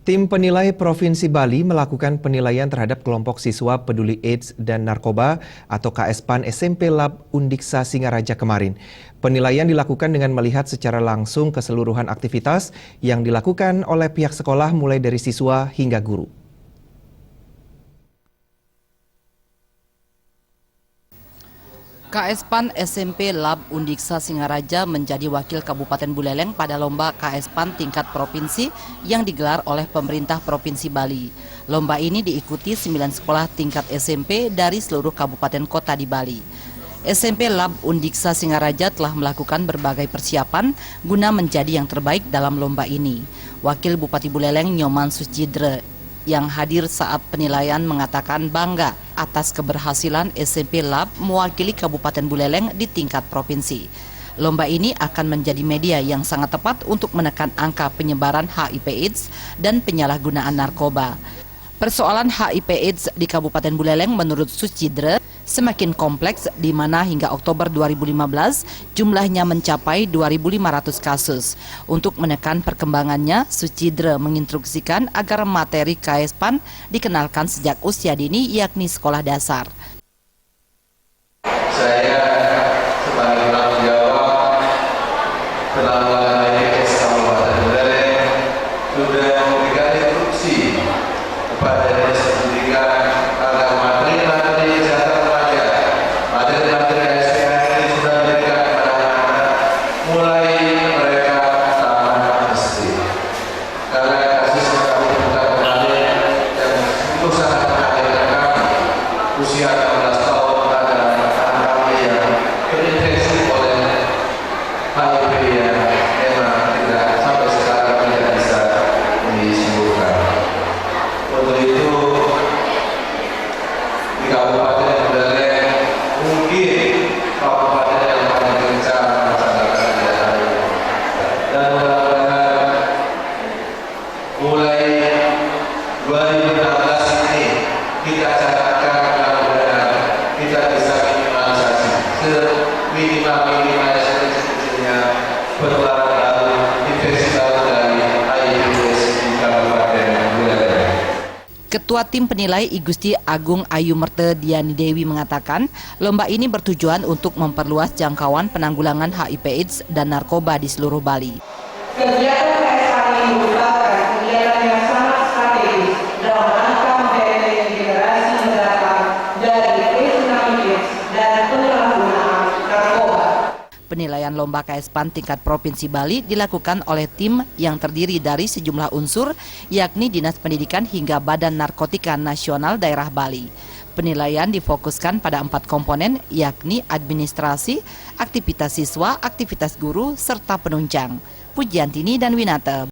Tim penilai Provinsi Bali melakukan penilaian terhadap kelompok siswa peduli AIDS dan narkoba atau KSPAN SMP Lab Undiksa Singaraja kemarin. Penilaian dilakukan dengan melihat secara langsung keseluruhan aktivitas yang dilakukan oleh pihak sekolah mulai dari siswa hingga guru. KSPAN SMP Lab Undiksa Singaraja menjadi wakil Kabupaten Buleleng pada lomba KSPAN tingkat provinsi yang digelar oleh pemerintah Provinsi Bali. Lomba ini diikuti 9 sekolah tingkat SMP dari seluruh kabupaten kota di Bali. SMP Lab Undiksa Singaraja telah melakukan berbagai persiapan guna menjadi yang terbaik dalam lomba ini. Wakil Bupati Buleleng Nyoman Sucidre yang hadir saat penilaian mengatakan bangga atas keberhasilan SMP Lab mewakili Kabupaten Buleleng di tingkat provinsi. Lomba ini akan menjadi media yang sangat tepat untuk menekan angka penyebaran HIV/AIDS dan penyalahgunaan narkoba. Persoalan HIV/AIDS di Kabupaten Buleleng menurut Sucidre semakin kompleks di mana hingga Oktober 2015 jumlahnya mencapai 2.500 kasus. Untuk menekan perkembangannya, Sucidre menginstruksikan agar materi KSPAN dikenalkan sejak usia dini yakni sekolah dasar. Saya sebagai penanggung jawab penanggulangan AIDS Kabupaten Buleleng sudah memberikan instruksi kepada Dinas Pendidikan agar materi-materi kesehatan remaja, materi-materi SPM ini sudah diberikan kepada anak-anak mulai mereka tamat SD. Karena kasus yang kami temukan kemarin yang itu sangat mengagetkan kami, usia 16 tahun ada anak-anak kami yang terinfeksi oleh HIV yang memang tidak sampai sekarang tidak bisa disembuhkan. Untuk itu di Kabupaten Buleleng mungkin kabupaten yang paling kencang melaksanakan kegiatan ini. Dan mudah-mudahan mulai 2016 ini kita cadangkan mudah-mudahan kita bisa minimalisasi seminimal-minimalnya sekecil-kecilnya penularan baru, infeksi baru dari HIV/AIDS di Kabupaten Buleleng. Ketua Tim Penilai I Gusti Agung Ayu Merte Diani Dewi mengatakan, lomba ini bertujuan untuk memperluas jangkauan penanggulangan HIV/AIDS dan narkoba di seluruh Bali. Kegiatan KSPAN ini merupakan kegiatan yang sangat strategis dalam rangka memperbaiki generasi mendatang dari AIDS dan penyalahgunaan narkoba. Penilaian lomba KSPAN tingkat Provinsi Bali dilakukan oleh tim yang terdiri dari sejumlah unsur, yakni Dinas Pendidikan hingga Badan Narkotika Nasional Daerah Bali. Penilaian difokuskan pada 4 komponen, yakni administrasi, aktivitas siswa, aktivitas guru, serta penunjang. Pujiantini dan Winata.